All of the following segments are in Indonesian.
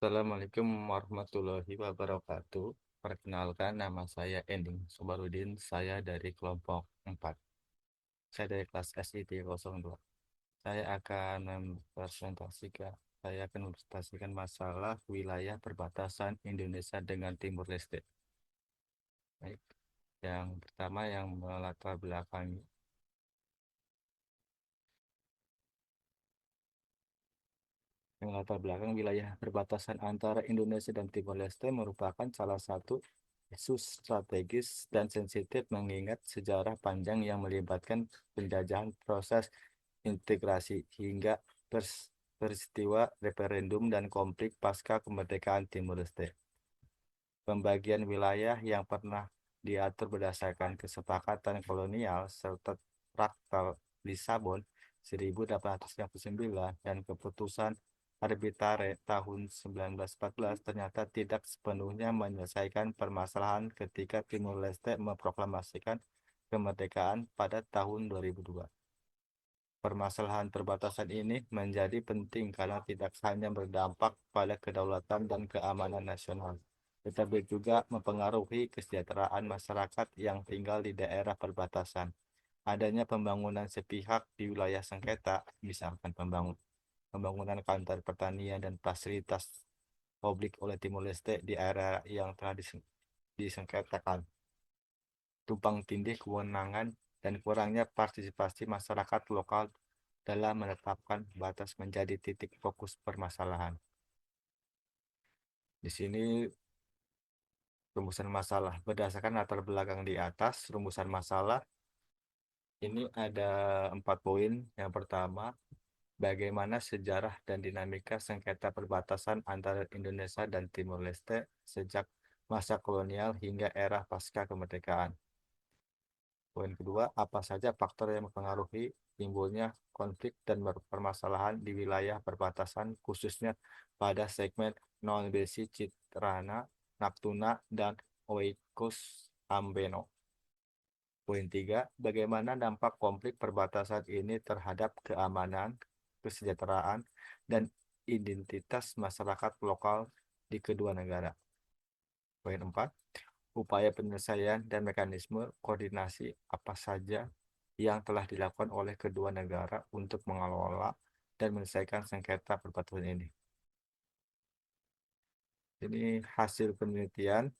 Assalamualaikum warahmatullahi wabarakatuh. Perkenalkan, nama saya Ending Sobarudin. Saya dari kelompok 4. Saya dari kelas SIT 02. Saya akan mempresentasikan saya akan mempresentasikan masalah wilayah perbatasan Indonesia dengan Timur Leste. Baik. Yang pertama yang melatar belakangi Yang latar belakang wilayah perbatasan antara Indonesia dan Timor Leste merupakan salah satu isu strategis dan sensitif mengingat sejarah panjang yang melibatkan penjajahan, proses integrasi hingga peristiwa referendum dan konflik pasca kemerdekaan Timor Leste. Pembagian wilayah yang pernah diatur berdasarkan kesepakatan kolonial serta Traktat Lisabon 1859 dan keputusan Arbitrare tahun 1914 ternyata tidak sepenuhnya menyelesaikan permasalahan ketika Timor Leste memproklamasikan kemerdekaan pada tahun 2002. Permasalahan perbatasan ini menjadi penting karena tidak hanya berdampak pada kedaulatan dan keamanan nasional, tetapi juga mempengaruhi kesejahteraan masyarakat yang tinggal di daerah perbatasan. Adanya pembangunan sepihak di wilayah sengketa, misalkan pembangunan kantor pertanian dan fasilitas publik oleh Timor Leste di area yang telah disengketakan, tumpang tindih kewenangan, dan kurangnya partisipasi masyarakat lokal dalam menetapkan batas menjadi titik fokus permasalahan. Di sini rumusan masalah. Berdasarkan latar belakang di atas, rumusan masalah ini ada 4 poin. Yang pertama, bagaimana sejarah dan dinamika sengketa perbatasan antara Indonesia dan Timor Leste sejak masa kolonial hingga era pasca kemerdekaan. Poin kedua, apa saja faktor yang mempengaruhi timbulnya konflik dan permasalahan di wilayah perbatasan, khususnya pada segmen non-besi Citrana, Natuna, dan Oikos Ambeno. Poin tiga, bagaimana dampak konflik perbatasan ini terhadap keamanan, kesejahteraan, dan identitas masyarakat lokal di kedua negara. Poin empat, upaya penyelesaian dan mekanisme koordinasi apa saja yang telah dilakukan oleh kedua negara untuk mengelola dan menyelesaikan sengketa perbatasan ini. Ini hasil penelitian.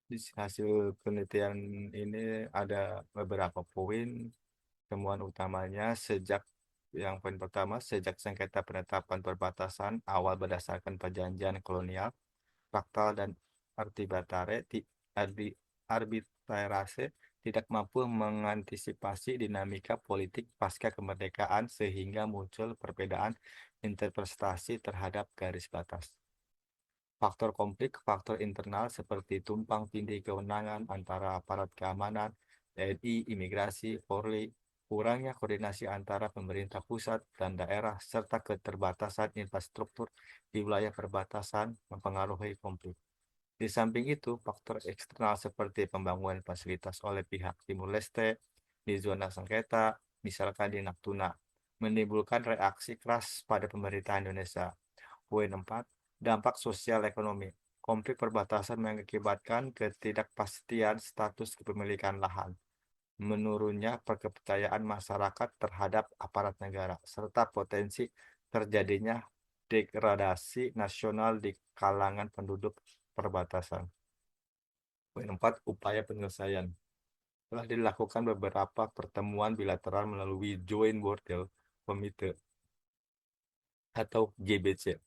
Di hasil penelitian ini ada beberapa poin. Temuan utamanya yang poin pertama, sejak sengketa penetapan perbatasan awal berdasarkan perjanjian kolonial, Paktal dan Arbitrare arbitrase tidak mampu mengantisipasi dinamika politik pasca kemerdekaan sehingga muncul perbedaan interpretasi terhadap garis batas. Faktor internal seperti tumpang tindih kewenangan antara aparat keamanan, TNI, imigrasi, Polri, kurangnya koordinasi antara pemerintah pusat dan daerah, serta keterbatasan infrastruktur di wilayah perbatasan mempengaruhi konflik. Di samping itu, faktor eksternal seperti pembangunan fasilitas oleh pihak Timur Leste di zona sengketa, misalkan di Natuna, menimbulkan reaksi keras pada pemerintah Indonesia. Poin 4, dampak sosial ekonomi. Konflik perbatasan mengakibatkan ketidakpastian status kepemilikan lahan, menurunnya kepercayaan masyarakat terhadap aparat negara, serta potensi terjadinya degradasi nasional di kalangan penduduk perbatasan. Poin 4, upaya penyelesaian. Telah dilakukan beberapa pertemuan bilateral melalui Joint Border Committee atau GBC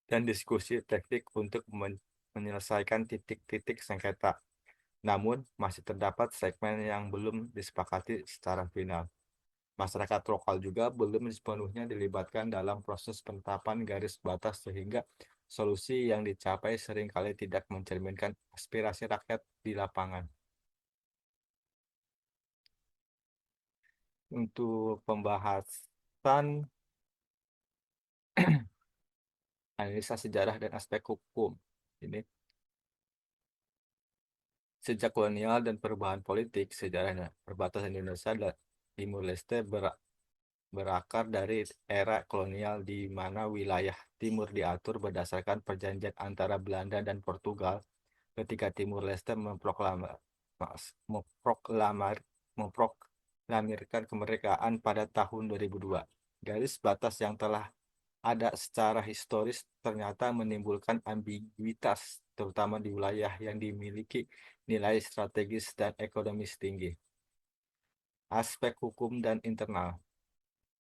dan diskusi teknik untuk menyelesaikan titik-titik sengketa. Namun, masih terdapat segmen yang belum disepakati secara final. Masyarakat lokal juga belum sepenuhnya dilibatkan dalam proses penetapan garis batas sehingga solusi yang dicapai seringkali tidak mencerminkan aspirasi rakyat di lapangan. Untuk pembahasan analisa sejarah dan aspek hukum. Ini sejak kolonial dan perubahan politik, sejarahnya perbatasan Indonesia dan Timur Leste berakar dari era kolonial di mana wilayah timur diatur berdasarkan perjanjian antara Belanda dan Portugal ketika Timur Leste memproklamirkan kemerdekaan pada tahun 2002. Garis batas yang telah ada secara historis ternyata menimbulkan ambiguitas, terutama di wilayah yang dimiliki nilai strategis dan ekonomis tinggi. Aspek hukum dan internal.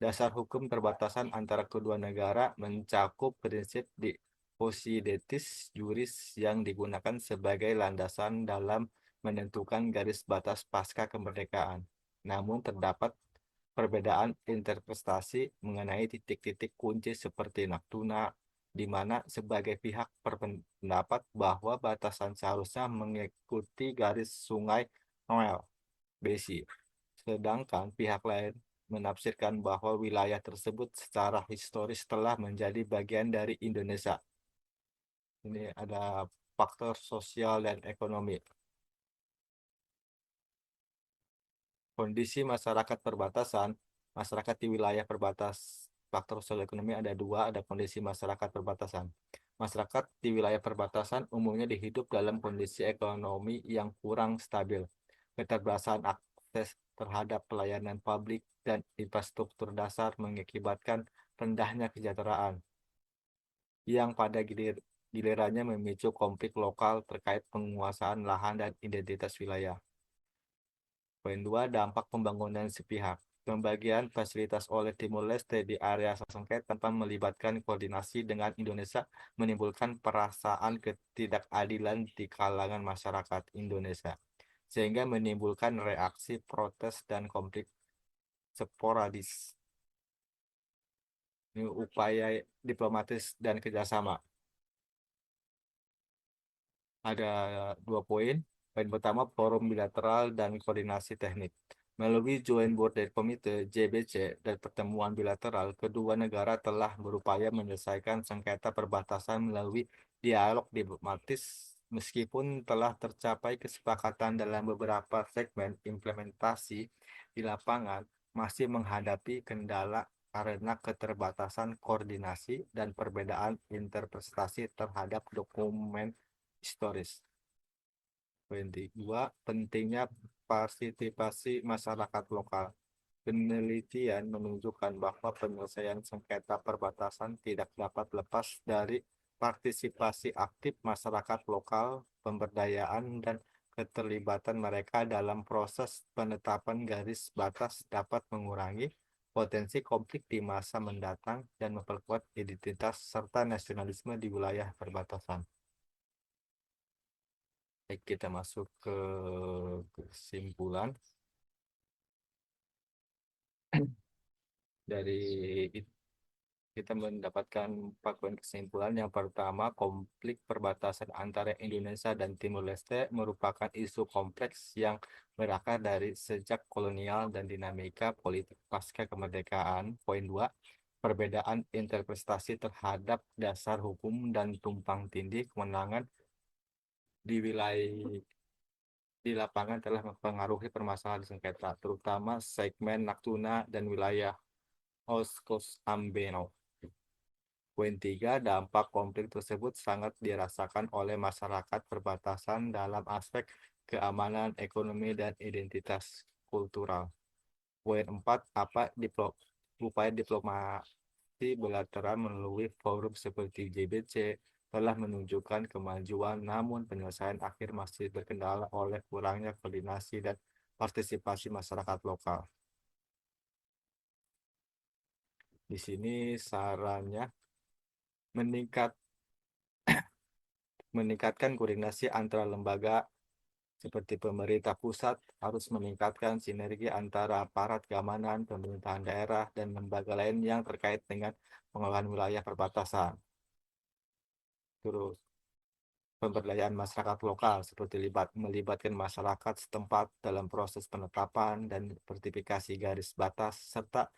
Dasar hukum perbatasan antara kedua negara mencakup prinsip di Posidetis Juris yang digunakan sebagai landasan dalam menentukan garis batas pasca kemerdekaan. Namun terdapat perbedaan interpretasi mengenai titik-titik kunci seperti Natuna, di mana sebagai pihak berpendapat bahwa batasan seharusnya mengikuti garis sungai Noel, Besi. Sedangkan pihak lain menafsirkan bahwa wilayah tersebut secara historis telah menjadi bagian dari Indonesia. Ini ada faktor sosial dan ekonomi. Kondisi masyarakat perbatasan, masyarakat di wilayah perbatas, faktor sosial ekonomi ada dua, ada kondisi masyarakat perbatasan. Masyarakat di wilayah perbatasan umumnya hidup dalam kondisi ekonomi yang kurang stabil. Keterbatasan akses terhadap pelayanan publik dan infrastruktur dasar mengakibatkan rendahnya kesejahteraan, yang pada gilirannya memicu konflik lokal terkait penguasaan lahan dan identitas wilayah. Poin 2, dampak pembangunan sepihak. Pembagian fasilitas oleh Timor Leste di area sengketa tanpa melibatkan koordinasi dengan Indonesia menimbulkan perasaan ketidakadilan di kalangan masyarakat Indonesia, sehingga menimbulkan reaksi protes dan konflik sporadis. Ini upaya diplomatis dan kerjasama. Ada dua poin. Poin pertama, forum bilateral dan koordinasi teknik. Melalui Joint Border Committee (JBC) dan pertemuan bilateral, kedua negara telah berupaya menyelesaikan sengketa perbatasan melalui dialog diplomatis. Meskipun telah tercapai kesepakatan dalam beberapa segmen implementasi di lapangan, masih menghadapi kendala karena keterbatasan koordinasi dan perbedaan interpretasi terhadap dokumen historis. Poin 2, pentingnya partisipasi masyarakat lokal. Penelitian menunjukkan bahwa penyelesaian sengketa perbatasan tidak dapat lepas dari partisipasi aktif masyarakat lokal, pemberdayaan, dan keterlibatan mereka dalam proses penetapan garis batas dapat mengurangi potensi konflik di masa mendatang dan memperkuat identitas serta nasionalisme di wilayah perbatasan. Baik, kita masuk ke kesimpulan. Dari kita mendapatkan 4 poin kesimpulan. Yang pertama, konflik perbatasan antara Indonesia dan Timor Leste merupakan isu kompleks yang berakar dari sejak kolonial dan dinamika politik pasca kemerdekaan. Poin 2, perbedaan interpretasi terhadap dasar hukum dan tumpang tindih kewenangan di wilayah di lapangan telah mempengaruhi permasalahan sengketa, terutama segmen Natuna dan wilayah Oskos Ambeno. Poin 3, dampak konflik tersebut sangat dirasakan oleh masyarakat perbatasan dalam aspek keamanan, ekonomi, dan identitas kultural. Poin 4, upaya diplomasi bilateral melalui forum seperti JBC telah menunjukkan kemajuan, namun penyelesaian akhir masih berkendala oleh kurangnya koordinasi dan partisipasi masyarakat lokal. Di sini sarannya meningkatkan koordinasi antara lembaga seperti pemerintah pusat, harus meningkatkan sinergi antara aparat keamanan, pemerintahan daerah, dan lembaga lain yang terkait dengan pengelolaan wilayah perbatasan. Terus pemberdayaan masyarakat lokal seperti melibatkan masyarakat setempat dalam proses penetapan dan sertifikasi garis batas, serta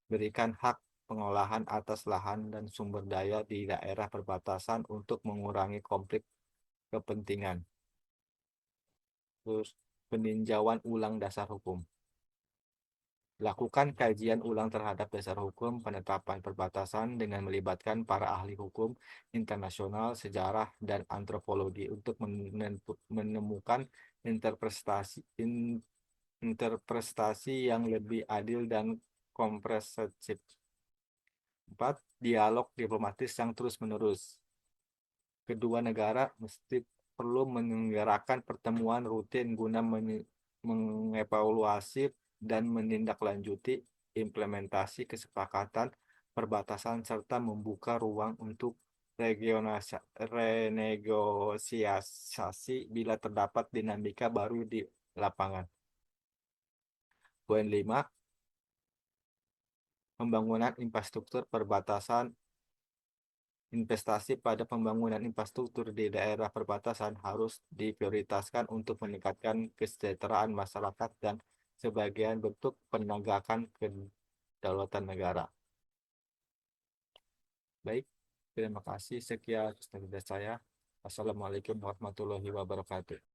berikan hak pengolahan atas lahan dan sumber daya di daerah perbatasan untuk mengurangi konflik kepentingan. Terus peninjauan ulang dasar hukum. Lakukan kajian ulang terhadap dasar hukum penetapan perbatasan dengan melibatkan para ahli hukum internasional, sejarah, dan antropologi untuk menemukan interpretasi yang lebih adil dan komprehensif. 4. Dialog diplomatis yang terus-menerus. Kedua negara mesti perlu menyelenggarakan pertemuan rutin guna mengevaluasi dan menindaklanjuti implementasi kesepakatan perbatasan serta membuka ruang untuk renegosiasi bila terdapat dinamika baru di lapangan. Poin 5. Pembangunan infrastruktur perbatasan. Investasi pada pembangunan infrastruktur di daerah perbatasan harus diprioritaskan untuk meningkatkan kesejahteraan masyarakat dan sebagian bentuk penegakan kedaulatan negara. Baik, terima kasih. Sekian dari saya. Assalamualaikum warahmatullahi wabarakatuh.